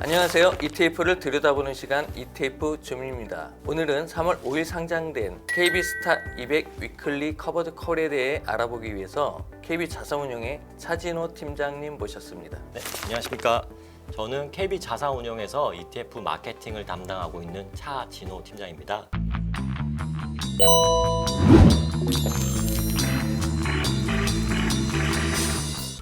안녕하세요. ETF를 들여다보는 시간 ETF 줌입니다. 오늘은 3월 5일 상장된 KB스타 200 위클리 커버드 콜에 대해 알아보기 위해서 KB자산운용의 차진호 팀장님 모셨습니다. 네, 안녕하십니까. 저는 KB자산운용에서 ETF 마케팅을 담당하고 있는 차진호 팀장입니다.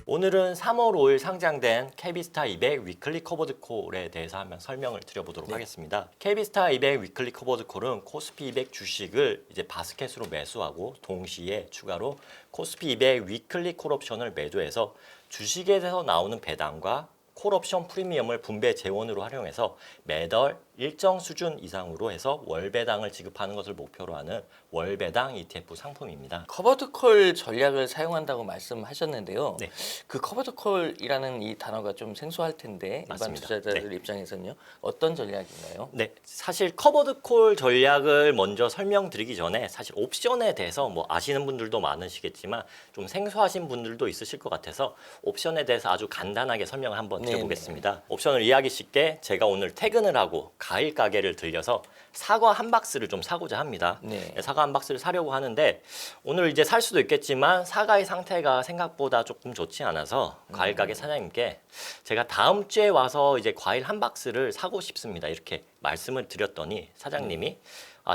오늘은 3월 5일 상장된 KB스타 200 위클리 커버드 콜에 대해서 한번 설명을 드려보도록 하겠습니다. KB스타 200 위클리 커버드 콜은 코스피 200 주식을 이제 바스켓으로 매수하고 동시에 추가로 코스피 200 위클리 콜옵션을 매도해서 주식에서 나오는 배당과 콜옵션 프리미엄을 분배 재원으로 활용해서 매달 일정 수준 이상으로 해서 월배당을 지급하는 것을 목표로 하는 월배당 ETF 상품입니다. 커버드콜 전략을 사용한다고 말씀하셨는데요. 네. 그 커버드콜이라는 이 단어가 좀 생소할 텐데 맞습니다. 일반 투자자들 입장에서는요. 어떤 전략인가요? 네, 사실 커버드콜 전략을 먼저 설명드리기 전에 사실 옵션에 대해서 뭐 아시는 분들도 많으시겠지만 좀 생소하신 분들도 있으실 것 같아서 옵션에 대해서 아주 간단하게 설명을 한번 드려보겠습니다. 옵션을 이해하기 쉽게 제가 오늘 퇴근을 하고 과일 가게를 들려서 사과 한 박스를 좀 사고자 합니다. 네. 사과 한 박스를 사려고 하는데 오늘 이제 살 수도 있겠지만 사과의 상태가 생각보다 조금 좋지 않아서 과일 가게 사장님께 제가 다음 주에 와서 이제 과일 한 박스를 사고 싶습니다. 이렇게 말씀을 드렸더니 사장님이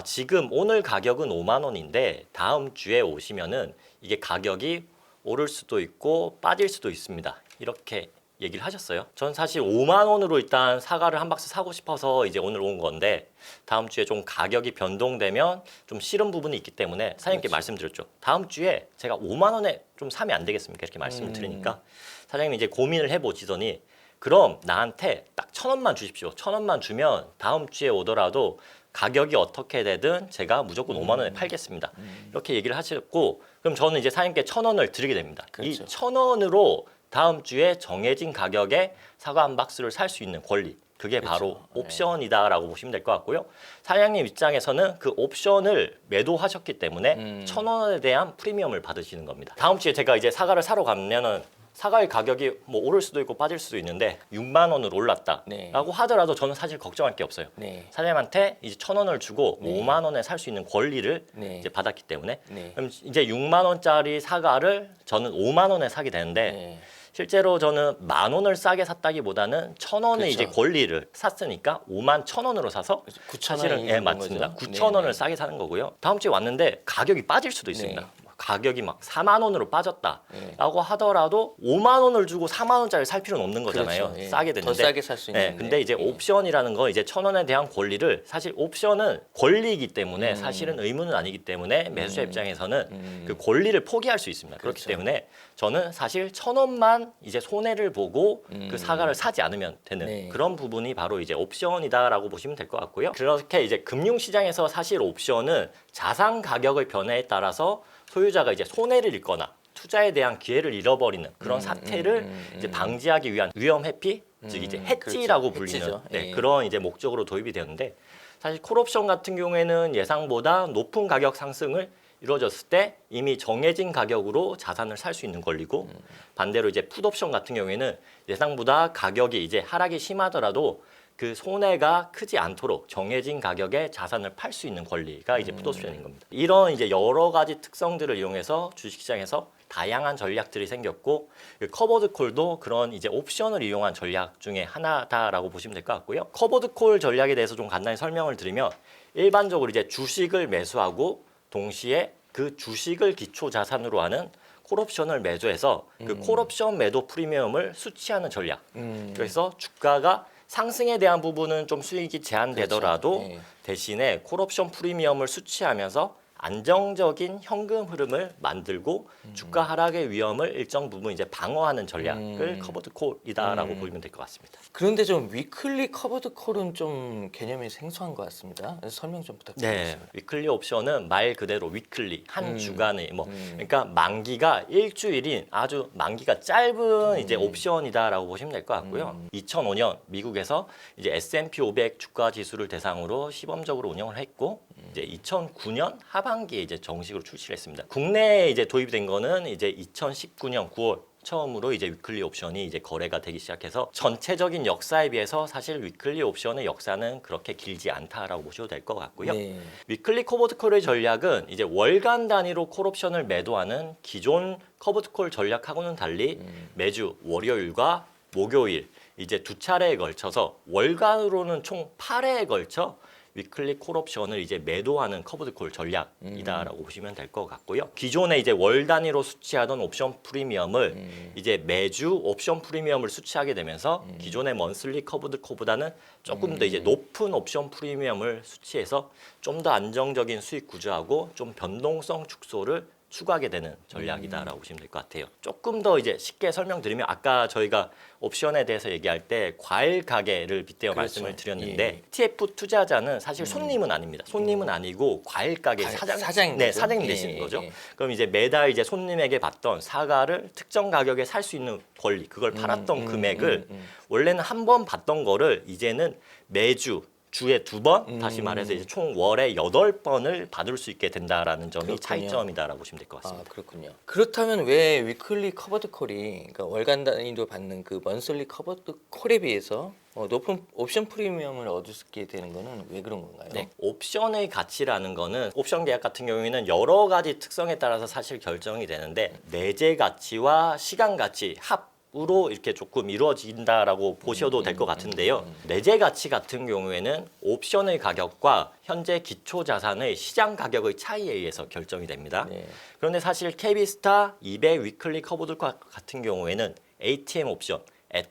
지금 오늘 가격은 5만 원인데 다음 주에 오시면은 이게 가격이 오를 수도 있고 빠질 수도 있습니다. 이렇게 얘기를 하셨어요. 전 사실 5만 원으로 일단 사과를 한 박스 사고 싶어서 이제 오늘 온 건데 다음 주에 좀 가격이 변동되면 좀 싫은 부분이 있기 때문에 사장님께 말씀드렸죠. 다음 주에 제가 5만 원에 좀 사면 안 되겠습니까? 이렇게 말씀을 드리니까 사장님이 이제 고민을 해보시더니 그럼 나한테 딱 1,000원만 주십시오. 1,000원만 주면 다음 주에 오더라도 가격이 어떻게 되든 제가 무조건 5만 원에 팔겠습니다. 이렇게 얘기를 하셨고 그럼 저는 이제 사장님께 1,000원을 드리게 됩니다. 그렇죠. 이 1,000원으로 다음 주에 정해진 가격에 사과 한 박스를 살 수 있는 권리. 그게 바로 그렇죠. 옵션이다라고 보시면 될 것 같고요. 사장님 입장에서는 그 옵션을 매도하셨기 때문에 1,000원에 대한 프리미엄을 받으시는 겁니다. 다음 주에 제가 이제 사과를 사러 가면은 사과의 가격이 뭐 오를 수도 있고 빠질 수도 있는데 6만 원으로 올랐다라고 네. 하더라도 저는 사실 걱정할 게 없어요. 네. 사장님한테 이제 1,000원을 주고 네. 5만 원에 살 수 있는 권리를 네. 이제 받았기 때문에 네. 그럼 이제 6만 원짜리 사과를 저는 5만 원에 사게 되는데 네. 실제로 저는 10,000원을 싸게 샀다기보다는 1,000원의 그렇죠. 이제 권리를 샀으니까 51,000원으로 사서 9,000 사실은 원이 예, 있는 맞습니다. 거죠? 9,000원을 네. 싸게 사는 거고요. 다음 주에 왔는데 가격이 빠질 수도 있습니다. 네. 가격이 막 4만 원으로 빠졌다라고 네. 하더라도 5만 원을 주고 4만 원짜리 살 필요는 없는 거잖아요. 그렇죠. 예. 싸게 더 됐는데. 싸게 살 수 있는데. 근데 이제 예. 옵션이라는 거 이제 1,000원에 대한 권리를 사실 옵션은 권리이기 때문에 사실은 의무는 아니기 때문에 매수자 입장에서는 그 권리를 포기할 수 있습니다. 그렇기 그렇죠. 때문에 저는 사실 1,000원만 이제 손해를 보고 그 사과를 사지 않으면 되는 네. 그런 부분이 바로 이제 옵션이다라고 보시면 될 것 같고요. 그렇게 이제 금융시장에서 사실 옵션은 자산 가격의 변화에 따라서 소유자가 이제 손해를 입거나 투자에 대한 기회를 잃어버리는 그런 사태를 이제 방지하기 위한 위험 회피, 즉 이제 해지라고 그렇죠. 불리는 해지죠. 예. 그런 이제 목적으로 도입이 되는데 사실 콜옵션 같은 경우에는 예상보다 높은 가격 상승을 이루어졌을 때 이미 정해진 가격으로 자산을 살 수 있는 권리고 반대로 이제 풋옵션 같은 경우에는 예상보다 가격이 이제 하락이 심하더라도 그 손해가 크지 않도록 정해진 가격에 자산을 팔 수 있는 권리가 이제 풋옵션인 겁니다. 이런 이제 여러 가지 특성들을 이용해서 주식시장에서 다양한 전략들이 생겼고 커버드 콜도 그런 이제 옵션을 이용한 전략 중에 하나다라고 보시면 될 것 같고요. 커버드 콜 전략에 대해서 좀 간단히 설명을 드리면 일반적으로 이제 주식을 매수하고 동시에 그 주식을 기초 자산으로 하는 콜옵션을 매도해서 그 콜옵션 매도 프리미엄을 수취하는 전략. 그래서 주가가 상승에 대한 부분은 좀 수익이 제한되더라도 그렇죠. 예. 대신에 콜옵션 프리미엄을 수취하면서 안정적인 현금 흐름을 만들고 주가 하락의 위험을 일정 부분 이제 방어하는 전략을 커버드 콜이다라고 보시면 될 것 같습니다. 그런데 좀 위클리 커버드 콜은 좀 개념이 생소한 것 같습니다. 그래서 설명 좀 네, 부탁드리겠습니다. 위클리 옵션은 말 그대로 위클리 한 주간의 그러니까 만기가 일주일인 아주 만기가 짧은 이제 옵션이다라고 보시면 될 것 같고요. 2005년 미국에서 이제 S&P 500 주가 지수를 대상으로 시범적으로 운영을 했고 이제 2009년 하반기에 이제 정식으로 출시를 했습니다. 국내에 이제 도입된 거는 이제 2019년 9월 처음으로 이제 위클리 옵션이 이제 거래가 되기 시작해서 전체적인 역사에 비해서 사실 위클리 옵션의 역사는 그렇게 길지 않다라고 보셔도 될 것 같고요. 네. 위클리 커버드 콜의 전략은 이제 월간 단위로 콜 옵션을 매도하는 기존 커버드 콜 전략하고는 달리 매주 월요일과 목요일 이제 두 차례에 걸쳐서 월간으로는 총 8회에 걸쳐 위클리 콜 옵션을 이제 매도하는 커버드 콜 전략이다라고 보시면 될 것 같고요. 기존에 이제 월 단위로 수취하던 옵션 프리미엄을 이제 매주 옵션 프리미엄을 수취하게 되면서 기존의 먼슬리 커버드 콜보다는 조금 더 이제 높은 옵션 프리미엄을 수취해서 좀 더 안정적인 수익 구조하고 좀 변동성 축소를 추구하게 되는 전략이다라고 보시면 될 것 같아요. 조금 더 이제 쉽게 설명드리면 아까 저희가 옵션에 대해서 얘기할 때 과일 가게를 빗대어 그렇죠. 말씀을 드렸는데 예. ETF 투자자는 사실 손님은 아닙니다. 손님은 아니고 과일 가게 사장인 네, 거죠? 사장님 예, 되시는 예, 거죠. 예. 그럼 이제 매달 이제 손님에게 받던 사과를 특정 가격에 살 수 있는 권리, 그걸 팔았던 금액을 원래는 한 번 받던 거를 이제는 매주 주에 2번, 다시 말해서 이제 총 월에 8번을 받을 수 있게 된다라는 점이 그렇군요. 차이점이다라고 보시면 될 것 아, 같습니다. 그렇군요. 그렇다면 왜 위클리 커버드 콜이 그러니까 월간 단위로 받는 그 먼슬리 커버드 콜에 비해서 높은 옵션 프리미엄을 얻을 수 있게 되는 거는 왜 그런 건가요? 네, 옵션의 가치라는 거는 옵션 계약 같은 경우에는 여러 가지 특성에 따라서 사실 결정이 되는데 내재 가치와 시간 가치 합으로 이렇게 조금 이루어진다라고 보셔도 될 것 같은데요. 내재 가치 같은 경우에는 옵션의 가격과 현재 기초 자산의 시장 가격의 차이에 의해서 결정이 됩니다. 네. 그런데 사실 KB스타 200 위클리 커버드 같은 경우에는 ATM 옵션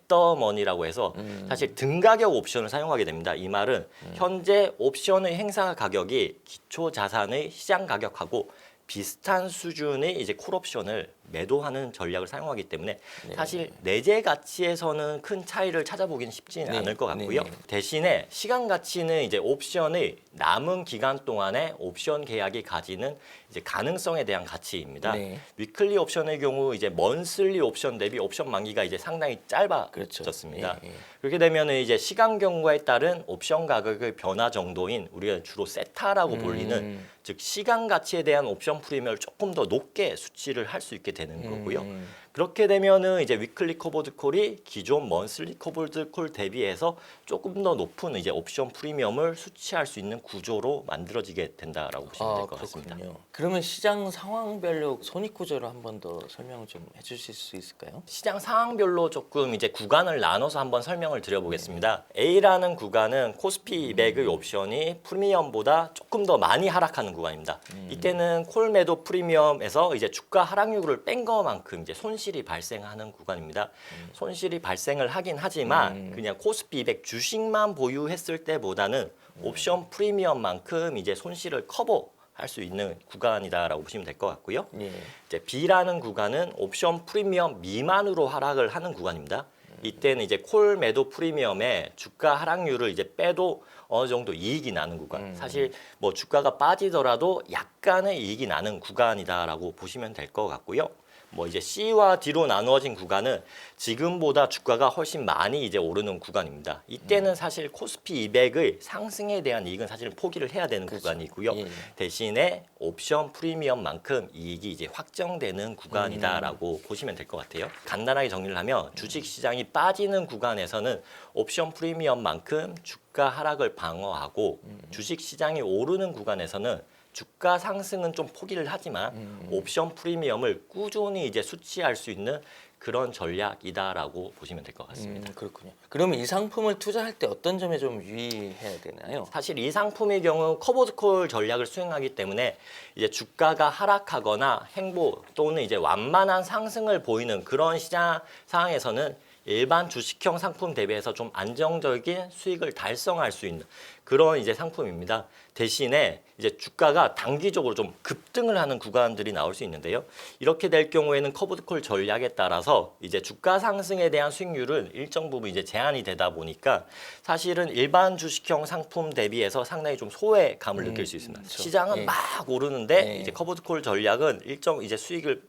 앳더머니라고 해서 사실 등가격 옵션을 사용하게 됩니다. 이 말은 현재 옵션의 행사 가격이 기초 자산의 시장 가격하고 비슷한 수준의 이제 콜 옵션을 매도하는 전략을 사용하기 때문에 사실 내재 가치에서는 큰 차이를 찾아보기는 쉽지는 네. 않을 것 같고요. 네. 대신에 시간 가치는 이제 옵션의 남은 기간 동안에 옵션 계약이 가지는 이제 가능성에 대한 가치입니다. 네. 위클리 옵션의 경우 이제 먼슬리 옵션 대비 옵션 만기가 이제 상당히 짧아졌습니다. 그렇죠. 예, 예. 그렇게 되면 이제 시간 경과에 따른 옵션 가격의 변화 정도인 우리가 주로 세타라고 불리는 즉 시간 가치에 대한 옵션 프리미엄을 조금 더 높게 수치를 할 수 있게 되는 거고요. 그렇게 되면은 이제 위클리 커버드 콜이 기존 먼슬리 커버드 콜 대비해서 조금 더 높은 이제 옵션 프리미엄을 수취할 수 있는 구조로 만들어지게 된다라고 보시면 될 것 같습니다. 그렇군요. 그러면 시장 상황별로 손익 구조를 한 번 더 설명을 좀 해주실 수 있을까요? 시장 상황별로 조금 이제 구간을 나눠서 한번 설명을 드려보겠습니다. A라는 구간은 코스피 200의 옵션이 프리미엄보다 조금 더 많이 하락하는 구간입니다. 이때는 콜 매도 프리미엄에서 이제 주가 하락률을 뺀 것만큼 이제 손실이 발생하는 구간입니다. 손실이 발생을 하긴 하지만 그냥 코스피 200 주식만 보유했을 때보다는 옵션 프리미엄만큼 이제 손실을 커버할 수 있는 구간이다라고 보시면 될 것 같고요. 예. 이제 B라는 구간은 옵션 프리미엄 미만으로 하락을 하는 구간입니다. 이때는 이제 콜 매도 프리미엄에 주가 하락률을 이제 빼도 어느 정도 이익이 나는 구간. 사실 뭐 주가가 빠지더라도 약간의 이익이 나는 구간이다라고 보시면 될 것 같고요. 뭐 이제 C와 D로 나누어진 구간은 지금보다 주가가 훨씬 많이 이제 오르는 구간입니다. 이때는 사실 코스피 200의 상승에 대한 이익은 사실 포기를 해야 되는 구간이고요. 예. 대신에 옵션 프리미엄만큼 이익이 이제 확정되는 구간이다라고 보시면 될 것 같아요. 간단하게 정리를 하면 주식 시장이 빠지는 구간에서는 옵션 프리미엄만큼 주가 하락을 방어하고 주식 시장이 오르는 구간에서는 주가 상승은 좀 포기를 하지만 옵션 프리미엄을 꾸준히 이제 수취할 수 있는 그런 전략이다라고 보시면 될 것 같습니다. 그렇군요. 그러면 이 상품을 투자할 때 어떤 점에 좀 유의해야 되나요? 사실 이 상품의 경우 커버드 콜 전략을 수행하기 때문에 이제 주가가 하락하거나 행보 또는 이제 완만한 상승을 보이는 그런 시장 상황에서는 일반 주식형 상품 대비해서 좀 안정적인 수익을 달성할 수 있는 그런 이제 상품입니다. 대신에 이제 주가가 단기적으로 좀 급등을 하는 구간들이 나올 수 있는데요. 이렇게 될 경우에는 커버드콜 전략에 따라서 이제 주가 상승에 대한 수익률은 일정 부분 이제 제한이 되다 보니까 사실은 일반 주식형 상품 대비해서 상당히 좀 소외감을 느낄 수 있습니다. 그렇죠. 시장은 예. 막 오르는데 예. 이제 커버드콜 전략은 일정 이제 수익을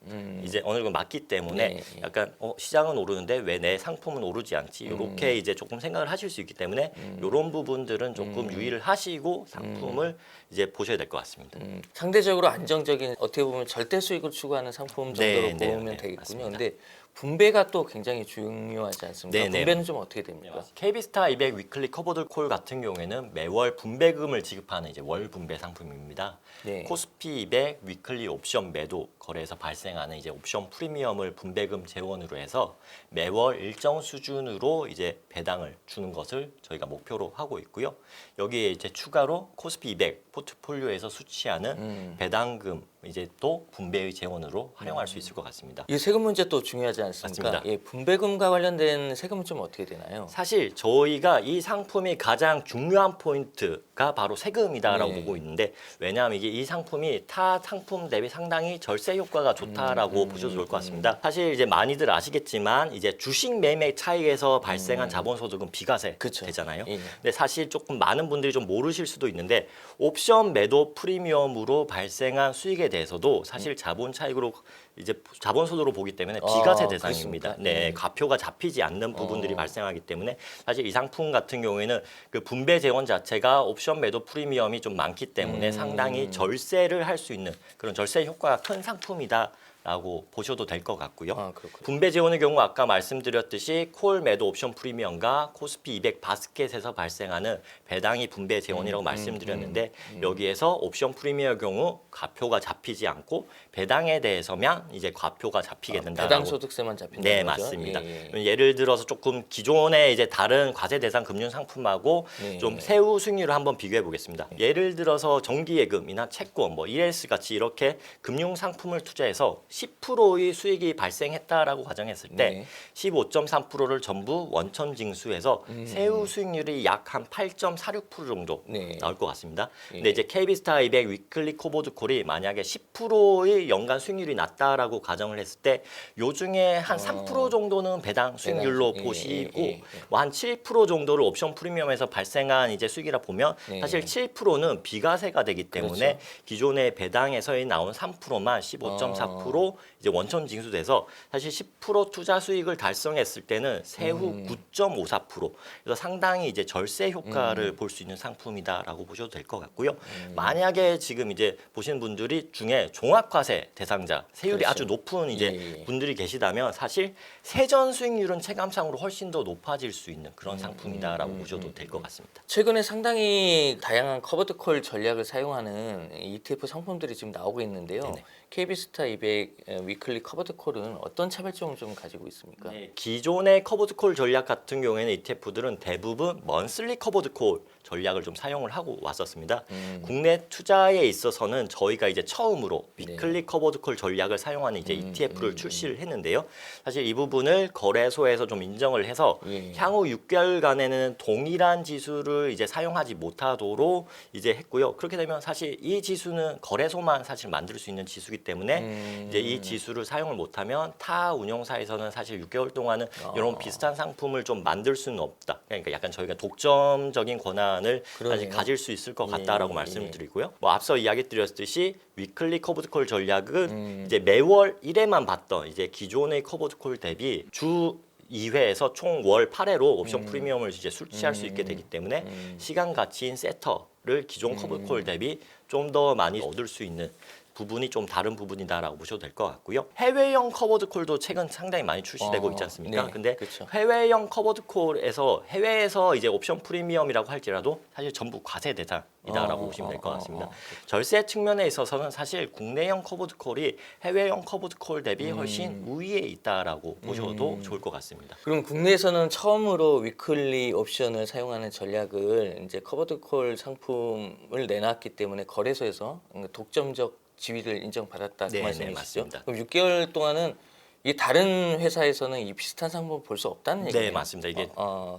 이제 어느 정도 맞기 때문에 예. 약간 시장은 오르는데 왜 내 상품은 오르지 않지? 이렇게 이제 조금 생각을 하실 수 있기 때문에 이런 부분들은 조금 유의를 하시고 상품을 이제 보셔야 될 것 같습니다. 상대적으로 안정적인 어떻게 보면 절대 수익을 추구하는 상품 정도로 네, 네, 보면 네, 되겠군요. 맞습니다. 근데 분배가 또 굉장히 중요하지 않습니까? 네네. 분배는 좀 어떻게 됩니까? KB스타 200 위클리 커버드 콜 같은 경우에는 매월 분배금을 지급하는 이제 월 분배 상품입니다. 네. 코스피 200 위클리 옵션 매도 거래에서 발생하는 이제 옵션 프리미엄을 분배금 재원으로 해서 매월 일정 수준으로 이제 배당을 주는 것을 저희가 목표로 하고 있고요. 여기에 이제 추가로 코스피 200 포트폴리오에서 수취하는 배당금 이제 또 분배의 재원으로 활용할 수 있을 것 같습니다. 이 세금 문제 또 중요하지 않습니까? 맞습니다. 예, 분배금과 관련된 세금은 좀 어떻게 되나요? 사실 저희가 이 상품이 가장 중요한 포인트가 바로 세금이다라고 네. 보고 있는데, 왜냐하면 이게 이 상품이 타 상품 대비 상당히 절세 효과가 좋다라고 보셔도 좋을 것 같습니다. 사실 이제 많이들 아시겠지만 이제 주식 매매 차익에서 발생한 자본소득은 비과세 그쵸. 되잖아요. 예. 근데 사실 조금 많은 분들이 좀 모르실 수도 있는데, 옵션 매도 프리미엄으로 발생한 수익에 대해서도 사실 자본 차익으로 이제 자본소득으로 보기 때문에 비과세 대상입니다. 그렇습니까? 네, 가표가 잡히지 않는 부분들이 발생하기 때문에 사실 이 상품 같은 경우에는 그 분배 재원 자체가 옵션 매도 프리미엄이 좀 많기 때문에 상당히 절세를 할 수 있는 그런 절세 효과가 큰 상품이다. 라고 보셔도 될 것 같고요. 그렇군요. 분배 재원의 경우 아까 말씀드렸듯이 콜 매도 옵션 프리미엄과 코스피 200 바스켓에서 발생하는 배당이 분배 재원이라고 말씀드렸는데, 여기에서 옵션 프리미엄의 경우 가표가 잡히지 않고 배당에 대해서만 이제 과표가 잡히게 된다라고. 배당 소득세만 잡힌다는 네, 거죠? 맞습니다. 예, 예. 예를 들어서 조금 기존의 이제 다른 과세 대상 금융 상품하고 네. 좀 세후 수익률을 한번 비교해 보겠습니다. 예를 들어서 정기예금이나 채권, 뭐 ELS 같이 이렇게 금융 상품을 투자해서 10%의 수익이 발생했다라고 가정했을 때 네. 15.3%를 전부 원천 징수해서 세후 수익률이 약 한 8.46% 정도 네. 나올 것 같습니다. 예. 근데 이제 KB스타 200 위클리 코보드 콜이 만약에 10%의 연간 수익률이 낮다라고 가정을 했을 때 요 중에 한 3% 정도는 배당 수익률로 배당, 보시고 예, 예, 예. 뭐 한 7% 정도를 옵션 프리미엄에서 발생한 이제 수익이라 보면 네. 사실 7%는 비과세가 되기 때문에 그렇죠. 기존의 배당에서의 나온 3%만 15.4% 이제 원천 징수돼서 사실 10% 투자 수익을 달성했을 때는 세후 9.54%. 그래서 상당히 이제 절세 효과를 볼 수 있는 상품이다라고 보셔도 될 것 같고요. 만약에 지금 이제 보시는 분들이 중에 종합과세 대상자 세율이 그렇죠. 아주 높은 이제 예, 예. 분들이 계시다면 사실 세전 수익률은 체감상으로 훨씬 더 높아질 수 있는 그런 상품이다라고 보셔도 될 것 같습니다. 최근에 상당히 다양한 커버드 콜 전략을 사용하는 ETF 상품들이 지금 나오고 있는데요. 네네. KB스타 200 위클리 커버드 콜은 어떤 차별점을 좀 가지고 있습니까? 네, 기존의 커버드 콜 전략 같은 경우에는 ETF들은 대부분 먼슬리 커버드 콜 전략을 좀 사용을 하고 왔었습니다. 국내 투자에 있어서는 저희가 이제 처음으로 위클리 커버드 콜 전략을 사용하는 이제 ETF를 출시를 했는데요. 사실 이 부분을 거래소에서 좀 인정을 해서 예. 향후 6개월간에는 동일한 지수를 이제 사용하지 못하도록 이제 했고요. 그렇게 되면 사실 이 지수는 거래소만 사실 만들 수 있는 지수이기 때문에 이제 이 지수를 사용을 못하면 타 운영사에서는 사실 6개월 동안은 이런 비슷한 상품을 좀 만들 수는 없다. 그러니까 약간 저희가 독점적인 권한을 그러네요. 사실 가질 수 있을 것 같다라고 예, 말씀을 드리고요. 뭐 앞서 이야기 드렸듯이 위클리 커버드콜 전략은 이제 매월 1회만 받던 이제 기존의 커버드콜 대비 주 2회에서 총 월 8회로 옵션 프리미엄을 이제 수취할 수 있게 되기 때문에 시간 가치인 세터를 기존 커버콜 대비 좀 더 많이 얻을 수 있는 부분이 좀 다른 부분이다라고 보셔도 될 것 같고요. 해외형 커버드 콜도 최근 상당히 많이 출시되고 있지 않습니까? 네, 근데 그쵸. 해외형 커버드 콜에서 해외에서 이제 옵션 프리미엄이라고 할지라도 사실 전부 과세 대상이다라고 보시면 될 것 같습니다. 절세 측면에 있어서는 사실 국내형 커버드 콜이 해외형 커버드 콜 대비 훨씬 우위에 있다라고 보셔도 좋을 것 같습니다. 그럼 국내에서는 처음으로 위클리 옵션을 사용하는 전략을 이제 커버드 콜 상품을 내놨기 때문에 거래소에서 독점적 지위를 인정받았다 그 네, 말씀이시죠? 맞습니다. 그럼 6개월 동안은 이 다른 회사에서는 이 비슷한 상품을 볼 수 없다는 얘기예요? 네, 맞습니다. 이게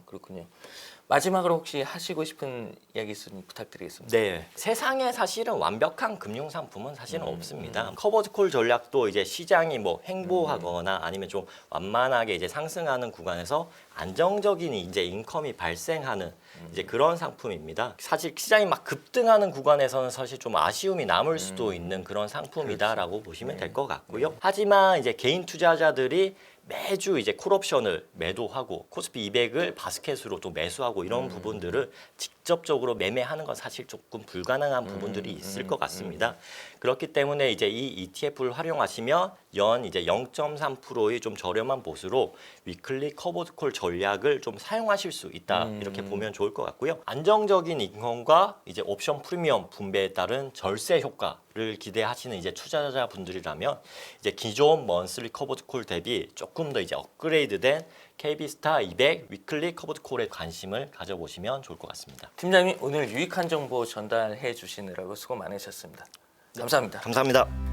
그렇군요. 마지막으로 혹시 하시고 싶은 이야기 있으면 부탁드리겠습니다. 네, 세상에 사실은 완벽한 금융 상품은 사실은 없습니다. 커버드콜 전략도 이제 시장이 뭐 횡보하거나 아니면 좀 완만하게 이제 상승하는 구간에서 안정적인 이제 인컴이 발생하는 이제 그런 상품입니다. 사실 시장이 막 급등하는 구간에서는 사실 좀 아쉬움이 남을 수도 있는 그런 상품이다라고 보시면 될 것 같고요. 하지만 이제 개인 투자자들이 매주 이제 콜옵션을 매도하고 코스피 200을 바스켓으로 또 매수하고 이런 부분들을 직접적으로 매매하는 건 사실 조금 불가능한 부분들이 있을 것 같습니다. 그렇기 때문에 이제 이 ETF를 활용하시면 연 이제 0.3%의 좀 저렴한 보수로 위클리 커버드 콜 전략을 좀 사용하실 수 있다. 이렇게 보면 좋을 것 같고요. 안정적인 인컴과 이제 옵션 프리미엄 분배에 따른 절세 효과를 기대하시는 이제 투자자분들이라면 이제 기존 먼슬리 커버드 콜 대비 조금 더 이제 업그레이드된 KB스타 200 위클리 커버드 콜에 관심을 가져보시면 좋을 것 같습니다. 팀장님 오늘 유익한 정보 전달해 주시느라고 수고 많으셨습니다. 감사합니다. 감사합니다.